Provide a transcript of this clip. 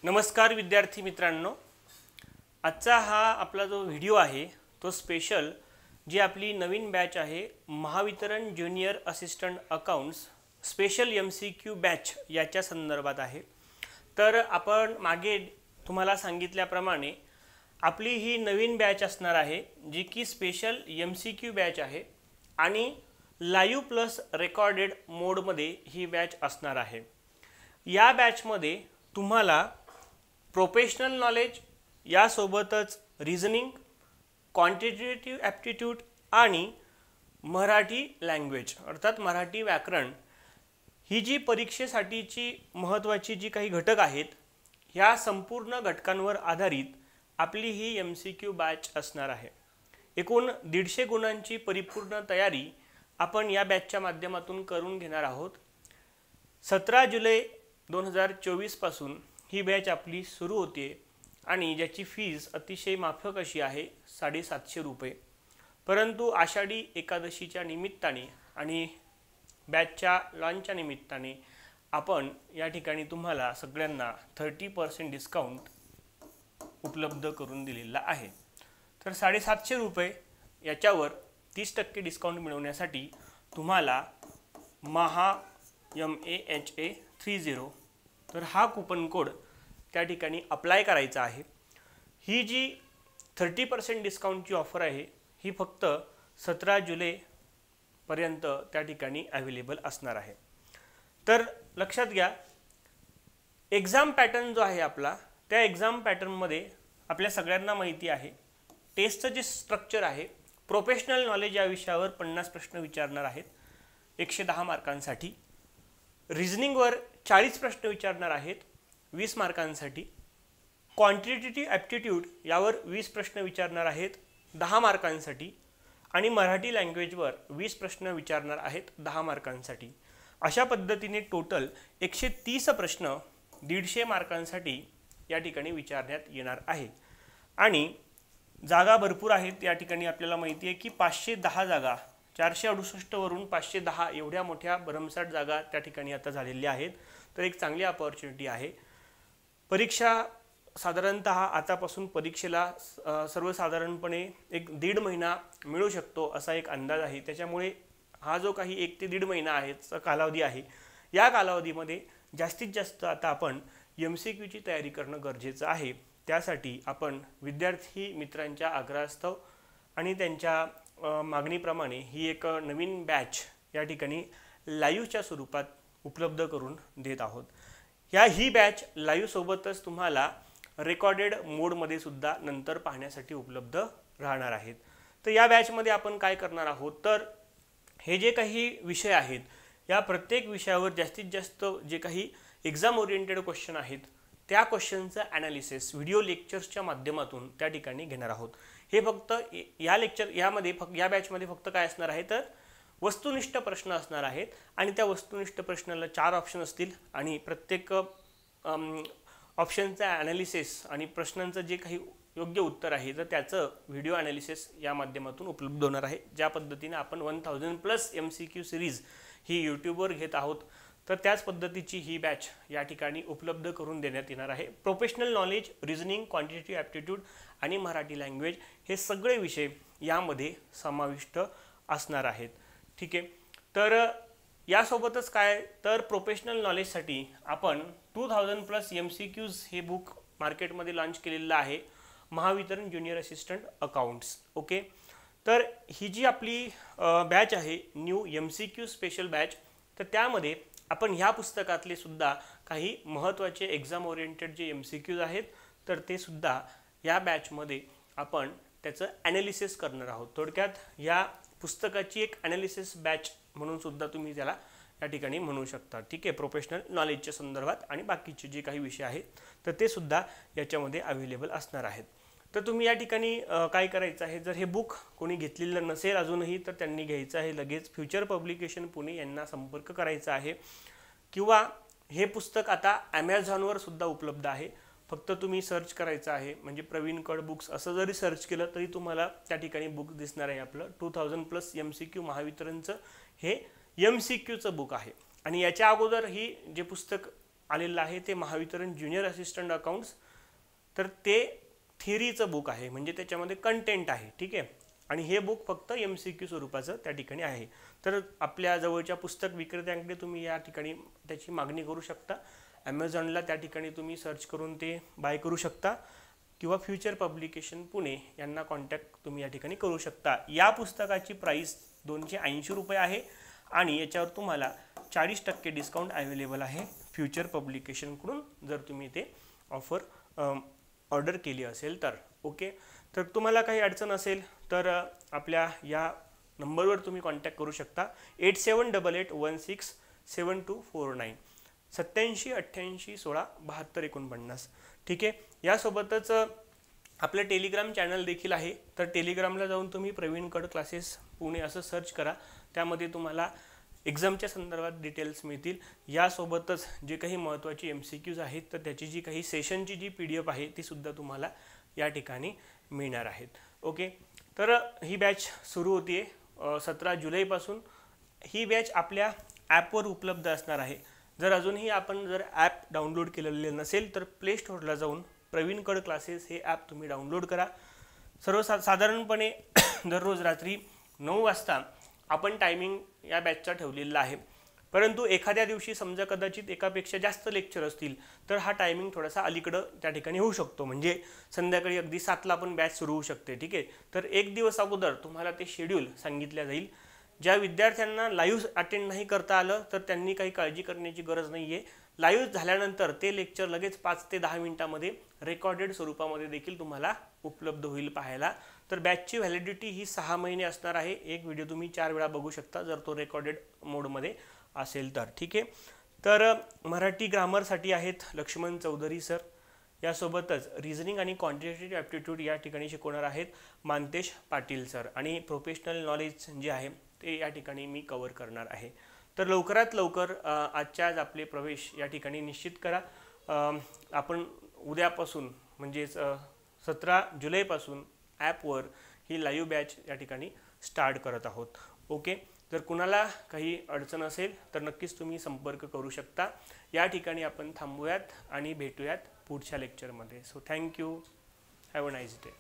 नमस्कार विद्यार्थी मित्रांनो, आजचा हा आपला जो व्हिडिओ आहे तो स्पेशल जी आपली नवीन बॅच आहे Mahavitaran junior assistant accounts special MCQ batch याच्या संदर्भात आहे। तर आपण मागे तुम्हाला सांगितल्याप्रमाणे आपली ही नवीन बॅच असणार आहे जी की स्पेशल MCQ बॅच आहे आणि लाईव्ह प्लस रेकॉर्डेड मोडमध्ये ही बॅच असणार आहे। या बॅचमध्ये तुम्हाला प्रोफेशनल नॉलेज यासोबतच रिझनिंग, क्वांटिटेटिव्ह ॲप्टिट्यूड आणि मराठी लँग्वेज अर्थात मराठी व्याकरण ही जी परीक्षेसाठीची महत्त्वाची जी काही घटक आहेत ह्या संपूर्ण घटकांवर आधारित आपली ही MCQ बॅच असणार आहे। एकूण 150 गुणांची परिपूर्ण तयारी आपण या बॅचच्या माध्यमातून करून घेणार आहोत। 17 जुलै 2024 पासून ही बॅच आपली सुरू होते आणि ज्याची फीस अतिशय माफक अशी आहे 750 रुपये। परंतु आषाढी एकादशीच्या निमित्ताने आणि बॅचच्या लॉन्चच्या निमित्ताने आपण या ठिकाणी तुम्हाला सगळ्यांना 30% डिस्काउंट उपलब्ध करून दिलेला आहे। तर 750 रुपये याच्यावर 30% डिस्काउंट मिळवण्यासाठी तुम्हाला MAHA30 तर हा कूपन कोड त्या ठिकाणी अप्लाय करायचा आहे। ही जी 30% डिस्काउंटची ऑफर आहे ही फक्त 17 जुलै पर्यंत त्या ठिकाणी अवेलेबल असणार आहे। तर लक्षात घ्या, एग्जाम पॅटर्न जो आहे आपला त्या एग्जाम पॅटर्नमध्ये आपल्या सगळ्यांना माहिती आहे टेस्टचं जे स्ट्रक्चर आहे प्रोफेशनल नॉलेज या विषयावर 50 प्रश्न विचारणार आहेत 110 मार्कांसाठी। रिझनिंगवर 40 प्रश्न विचारणार आहेत 20 मार्कांसाठी। क्वांटिटेटिव्ह ॲप्टिट्यूड यावर 20 प्रश्न विचारणार आहेत 10 मार्कांसाठी आणि मराठी लँग्वेजवर 20 प्रश्न विचारणार आहेत 10 मार्कांसाठी। अशा पद्धतीने टोटल 130 प्रश्न 150 मार्कांसाठी या ठिकाणी विचारण्यात येणार आहे आणि जागा भरपूर आहेत। या ठिकाणी आपल्याला माहिती आहे की 510 जागा 468 वरून 510 एवढ्या मोठ्या भरमसाठ जागा त्या ठिकाणी आता झालेल्या आहेत। तर एक चांगली अपॉर्च्युनिटी आहे। परीक्षा साधारणतः आतापासून परीक्षेला सर्वसाधारणपणे 1-1.5 महिना मिळू शकतो असा एक अंदाज आहे। त्याच्यामुळे हा जो काही 1 ते 1.5 महिना आहे कालावधी आहे या कालावधीमध्ये जास्तीत जास्त आता आपण MCQची तयारी करणं गरजेचं आहे। त्यासाठी आपण विद्यार्थी मित्रांच्या आग्रहास्तव आणि त्यांच्या मागणीप्रमाणे ही एक नवीन बॅच या ठिकाणी लाईव्हच्या स्वरूपात उपलब्ध करून देत आहोत। ही बॅच लाईव्ह सोबतच तुम्हाला रेकॉर्डेड मोडमध्ये सुद्धा नंतर पाहण्यासाठी उपलब्ध राहणार आहेत। तर या बॅचमध्ये आपण काय करणार आहोत तर हे जे काही विषय आहेत या प्रत्येक विषयावर जास्तीत जास्त जे काही एक्झाम ओरिएंटेड क्वेश्चन आहेत त्या क्वेश्चनचं ॲनालिसिस व्हिडिओ लेक्चर्सच्या माध्यमातून त्या ठिकाणी घेणार आहोत। हे फक्त या बॅचमध्ये फक्त काय असणार आहे तर वस्तुनिष्ठ प्रश्न असणार आहेत आणि त्या वस्तुनिष्ठ प्रश्नाला 4 ऑप्शन असतील आणि प्रत्येक ऑप्शनचा ॲनालिसिस आणि प्रश्नांचं जे काही योग्य उत्तर आहे तर त्याचं व्हिडिओ ॲनालिसिस या माध्यमातून उपलब्ध होणार आहे। ज्या पद्धतीने आपण 1000+ MCQ सिरीज ही यूट्यूबवर घेत आहोत तर त्याच पद्धतीची ही बॅच या ठिकाणी उपलब्ध करून देण्यात येणार आहे। Professional knowledge, reasoning, quantitative aptitude आणि मराठी लँग्वेज हे सगळे विषय यामध्ये समाविष्ट असणार आहेत। ठीक आहे, तर यासोबतच काय तर प्रोफेशनल नॉलेजसाठी आपण 2000+ MCQज हे बुक मार्केटमध्ये लॉन्च केलेलं आहे Mahavitaran junior assistant accounts. Okay, तर ही जी आपली बॅच आहे न्यू MCQ स्पेशल बॅच तर त्यामध्ये आपण ह्या पुस्तकातले सुद्धा काही महत्त्वाचे एक्झाम ओरिएंटेड जे MCQज आहेत तर ते सुद्धा या बॅचमध्ये आपण त्याचं ॲनालिसिस करणार आहोत। थोडक्यात या पुस्तकाची एक ॲनालिसिस बॅच म्हणून सुद्धा तुम्ही त्याला या ठिकाणी म्हणू शकता। ठीक आहे, प्रोफेशनल नॉलेजच्या संदर्भात आणि बाकीचे जे काही विषय आहेत तर ते सुद्धा याच्यामध्ये अवेलेबल असणार आहेत। तर तुम्ही या ठिकाणी काय करायचं आहे, जर हे बुक कोणी घेतलेलं नसेल अजूनही तर त्यांनी घ्यायचं आहे लगेच। फ्युचर पब्लिकेशन पुणे यांना संपर्क करायचा आहे किंवा हे पुस्तक आता ॲमेझॉनवर सुद्धा उपलब्ध आहे। फक्त तुम्ही सर्च करायचं आहे म्हणजे प्रवीण कड बुक्स असं जरी सर्च केलं तरी तुम्हाला त्या ठिकाणी बुक दिसणार आहे। आपलं 2000+ MCQ महावितरणचं हे MCQचं बुक आहे आणि याच्या अगोदर ही जे पुस्तक आलेलं आहे ते महावितरण ज्युनियर असिस्टंट अकाउंट्स. तर ते थिअरीचं बुक आहे, म्हणजे त्याच्यामध्ये कंटेंट आहे. ठीक आहे. आणि हे बुक फक्त MCQ स्वरूपाचं त्या ठिकाणी आहे. तर आपल्या जवळच्या पुस्तक विक्रेत्यांकडे तुम्ही या ठिकाणी त्याची मागणी करू शकता. ॲमेझॉनला त्या ठिकाणी तुम्ही सर्च करून ते बाय करू शकता, किंवा फ्युचर पब्लिकेशन पुणे यांना कॉन्टॅक्ट तुम्ही या ठिकाणी करू शकता. या पुस्तकाची प्राईस 280 रुपये आहे आणि याच्यावर तुम्हाला 40% डिस्काउंट अवेलेबल आहे फ्युचर पब्लिकेशनकडून, जर तुम्ही ते ऑफर ऑर्डर केली असेल तर. ओके. तर तुम्हाला काही अडचण असेल तर आपल्या या नंबरवर तुम्ही कॉन्टॅक्ट करू शकता. 8788167249 87 88 16 72 49. ठीक आहे. यासोबतच आपलं टेलिग्राम चॅनल देखील आहे. तर टेलिग्रामला जाऊन तुम्ही प्रवीण कड क्लासेस पुणे असं सर्च करा. त्यामध्ये तुम्हाला एक्झामच्या संदर्भात डिटेल्स मिळतील. यासोबतच जे काही महत्त्वाची MCQs आहेत तर त्याची जी काही सेशनची जी PDF आहे ती सुद्धा तुम्हाला या ठिकाणी मिळणार आहेत. ओके. तर ही बॅच सुरू होती 17 जुलैपासून. ही बॅच आपल्या ॲपवर उपलब्ध असणार आहे. जर अजूनही आपण जर ॲप डाउनलोड केलेले नसेल तर प्ले स्टोअरला जाऊन प्रवीण कड क्लासेस हे ॲप तुम्ही डाउनलोड करा. साधारणपणे दररोज रात्री 9 वाजता आपण टायमिंग या बॅचचा ठेवलेला आहे. परंतु एखाद्या दिवशी समजा कदाचित एकापेक्षा जास्त लेक्चर असतील तर हा टायमिंग थोडासा अलीकडं त्या ठिकाणी होऊ शकतो, म्हणजे संध्याकाळी अगदी 7ला पण बॅच सुरू होऊ शकते. ठीक आहे. तर एक दिवस अगोदर तुम्हाला ते शेड्यूल सांगितलं जाईल. ज्या विद्यार्थ्यांना लाईव्ह अटेंड नाही करता आलं तर त्यांनी काही काळजी करण्याची गरज नाही आहे. लाईव्ह झाल्यानंतर ते लेक्चर लगेच 5 ते 10 मिनिटामध्ये रेकॉर्डेड स्वरूपामध्ये देखील तुम्हाला उपलब्ध होईल पाहायला. तर बॅचची व्हॅलिडिटी ही 6 महिने असणार आहे. एक व्हिडिओ तुम्ही 4 वेळा बघू शकता जर तो रेकॉर्डेड मोडमध्ये असेल तर. ठीक आहे. तर मराठी ग्रामरसाठी आहेत लक्ष्मण चौधरी सर. यासोबतच रिझनिंग आणि क्वांटिटेटिव्ह ॲप्टिट्यूड या ठिकाणी शिकवणार आहेत मानतेश पाटील सर. आणि प्रोफेशनल नॉलेज जे आहे ते या ठिकाणी मी कव्हर करणार आहे. तर लवकरात लवकर आजच्या आज आपले प्रवेश या ठिकाणी निश्चित करा. आपण उद्यापासून म्हणजेच 17 जुलैपासून ॲपवर ही लाईव्ह बॅच या ठिकाणी स्टार्ट करत आहोत. ओके. जर कुणाला काही अडचण असेल तर नक्कीच तुम्ही संपर्क करू शकता. या ठिकाणी आपण थांबूयात आणि भेटूयात पुढच्या लेक्चरमध्ये. So thank you. Have a nice day.